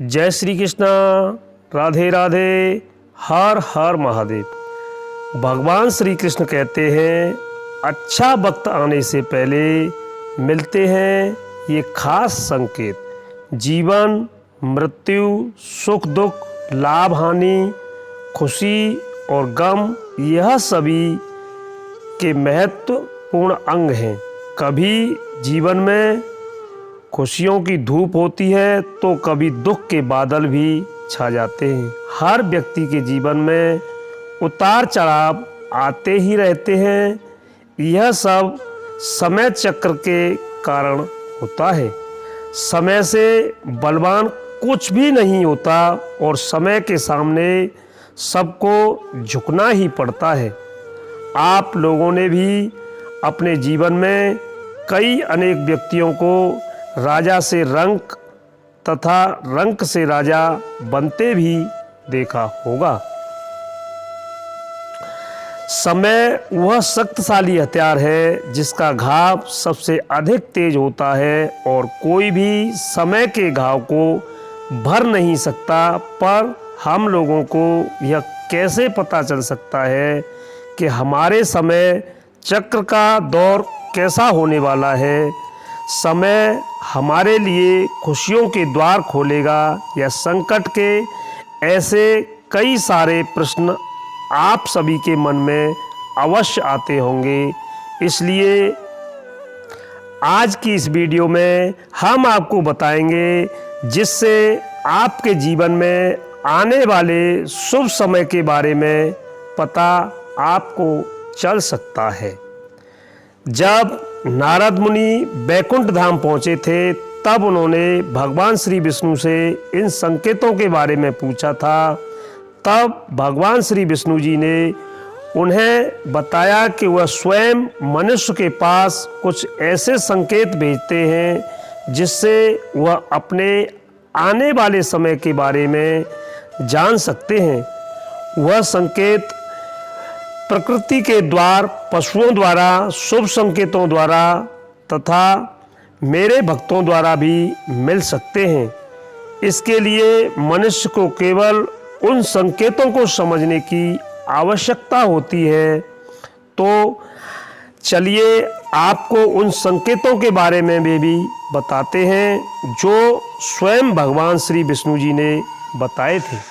जय श्री कृष्णा, राधे राधे, हर हर महादेव। भगवान श्री कृष्ण कहते हैं, अच्छा वक्त आने से पहले मिलते हैं ये खास संकेत। जीवन, मृत्यु, सुख दुख, लाभ हानि, खुशी और गम, यह सभी के महत्वपूर्ण अंग हैं। कभी जीवन में खुशियों की धूप होती है तो कभी दुख के बादल भी छा जाते हैं। हर व्यक्ति के जीवन में उतार चढ़ाव आते ही रहते हैं। यह सब समय चक्र के कारण होता है। समय से बलवान कुछ भी नहीं होता और समय के सामने सबको झुकना ही पड़ता है। आप लोगों ने भी अपने जीवन में कई अनेक व्यक्तियों को राजा से रंक तथा रंक से राजा बनते भी देखा होगा। समय वह शक्तिशाली हथियार है जिसका घाव सबसे अधिक तेज होता है और कोई भी समय के घाव को भर नहीं सकता। पर हम लोगों को यह कैसे पता चल सकता है कि हमारे समय चक्र का दौर कैसा होने वाला है? समय हमारे लिए खुशियों के द्वार खोलेगा या संकट के? ऐसे कई सारे प्रश्न आप सभी के मन में अवश्य आते होंगे। इसलिए आज की इस वीडियो में हम आपको बताएंगे जिससे आपके जीवन में आने वाले शुभ समय के बारे में पता आपको चल सकता है। जब नारद मुनि बैकुंठ धाम पहुँचे थे तब उन्होंने भगवान श्री विष्णु से इन संकेतों के बारे में पूछा था। तब भगवान श्री विष्णु जी ने उन्हें बताया कि वह स्वयं मनुष्य के पास कुछ ऐसे संकेत भेजते हैं जिससे वह अपने आने वाले समय के बारे में जान सकते हैं। वह संकेत प्रकृति के द्वार, पशुओं द्वारा, शुभ संकेतों द्वारा तथा मेरे भक्तों द्वारा भी मिल सकते हैं। इसके लिए मनुष्य को केवल उन संकेतों को समझने की आवश्यकता होती है। तो चलिए आपको उन संकेतों के बारे में भी बताते हैं जो स्वयं भगवान श्री विष्णु जी ने बताए थे।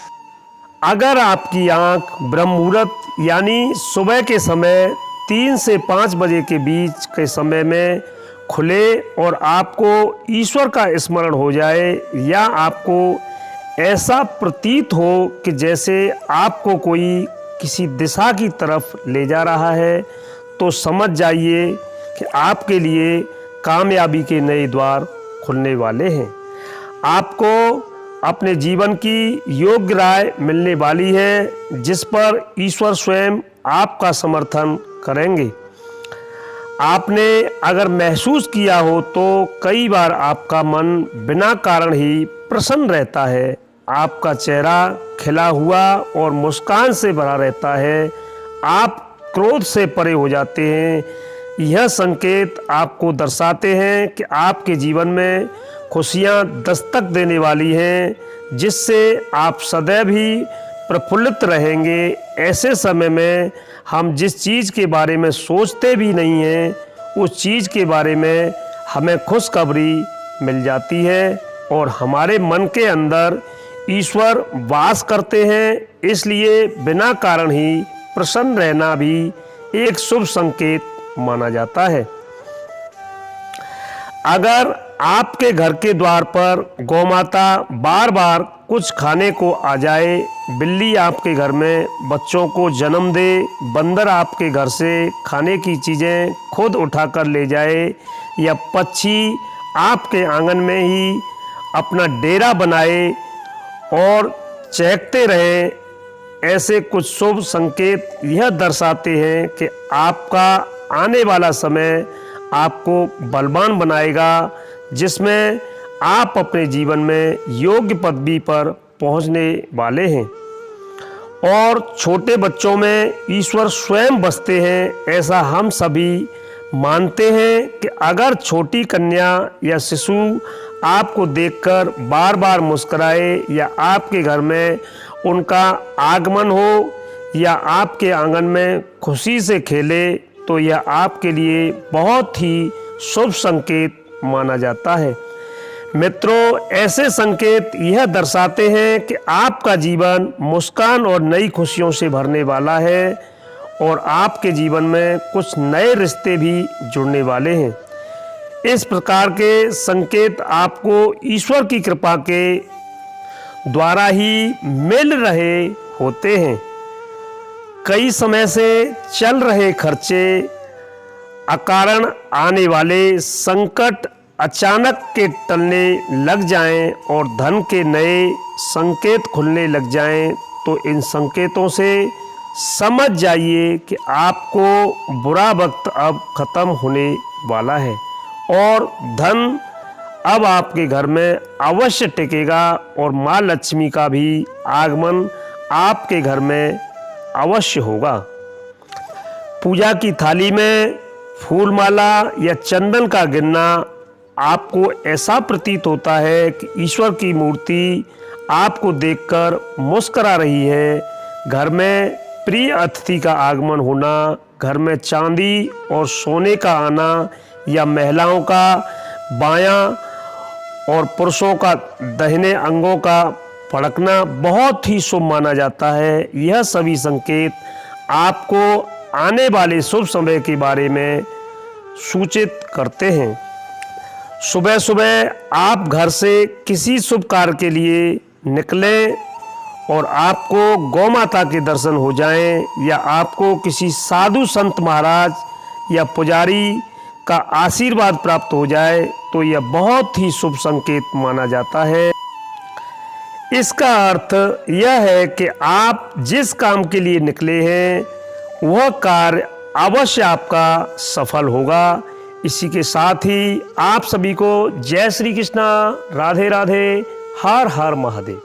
अगर आपकी आँख ब्रह्म मुहूर्त यानी सुबह के समय 3 से 5 बजे के बीच के समय में खुले और आपको ईश्वर का स्मरण हो जाए या आपको ऐसा प्रतीत हो कि जैसे आपको कोई किसी दिशा की तरफ ले जा रहा है, तो समझ जाइए कि आपके लिए कामयाबी के नए द्वार खुलने वाले हैं। आपको अपने जीवन की योग्य राय मिलने वाली है जिस पर ईश्वर स्वयं आपका समर्थन करेंगे। आपने अगर महसूस किया हो तो कई बार आपका मन बिना कारण ही प्रसन्न रहता है। आपका चेहरा खिला हुआ और मुस्कान से भरा रहता है। आप क्रोध से परे हो जाते हैं। यह संकेत आपको दर्शाते हैं कि आपके जीवन में खुशियाँ दस्तक देने वाली हैं जिससे आप सदैव ही प्रफुल्लित रहेंगे। ऐसे समय में हम जिस चीज़ के बारे में सोचते भी नहीं हैं उस चीज़ के बारे में हमें खुशखबरी मिल जाती है और हमारे मन के अंदर ईश्वर वास करते हैं। इसलिए बिना कारण ही प्रसन्न रहना भी एक शुभ संकेत माना जाता है। अगर आपके घर के द्वार पर गौमाता बार बार कुछ खाने को आ जाए, बिल्ली आपके घर में बच्चों को जन्म दे, बंदर आपके घर से खाने की चीज़ें खुद उठाकर ले जाए या पक्षी आपके आंगन में ही अपना डेरा बनाए और चहकते रहें, ऐसे कुछ शुभ संकेत यह दर्शाते हैं कि आपका आने वाला समय आपको बलवान बनाएगा जिसमें आप अपने जीवन में योग्य पदवी पर पहुंचने वाले हैं। और छोटे बच्चों में ईश्वर स्वयं बसते हैं, ऐसा हम सभी मानते हैं कि अगर छोटी कन्या या शिशु आपको देखकर बार बार मुस्कुराए या आपके घर में उनका आगमन हो या आपके आंगन में खुशी से खेले तो यह आपके लिए बहुत ही शुभ संकेत माना जाता है। मित्रों, ऐसे संकेत यह दर्शाते हैं कि आपका जीवन मुस्कान और नई खुशियों से भरने वाला है और आपके जीवन में कुछ नए रिश्ते भी जुड़ने वाले हैं। इस प्रकार के संकेत आपको ईश्वर की कृपा के द्वारा ही मिल रहे होते हैं। कई समय से चल रहे खर्चे, अकारण आने वाले संकट अचानक के टलने लग जाएं और धन के नए संकेत खुलने लग जाएं तो इन संकेतों से समझ जाइए कि आपको बुरा वक्त अब खत्म होने वाला है और धन अब आपके घर में अवश्य टिकेगा और माँ लक्ष्मी का भी आगमन आपके घर में अवश्य होगा। पूजा की थाली में फूलमाला या चंदन का गिरना आपको ऐसा प्रतीत होता है कि ईश्वर की मूर्ति आपको देखकर मुस्कुरा रही है। घर में प्रिय अतिथि का आगमन होना, घर में चांदी और सोने का आना या महिलाओं का बायां और पुरुषों का दाहिने अंगों का फड़कना बहुत ही शुभ माना जाता है। यह सभी संकेत आपको आने वाले शुभ समय के बारे में सूचित करते हैं। सुबह सुबह आप घर से किसी शुभ कार्य के लिए निकलें और आपको गौ माता के दर्शन हो जाएं या आपको किसी साधु संत महाराज या पुजारी का आशीर्वाद प्राप्त हो जाए तो यह बहुत ही शुभ संकेत माना जाता है। इसका अर्थ यह है कि आप जिस काम के लिए निकले हैं वह कार्य अवश्य आपका सफल होगा। इसी के साथ ही आप सभी को जय श्री कृष्णा, राधे राधे, हर हर महादेव।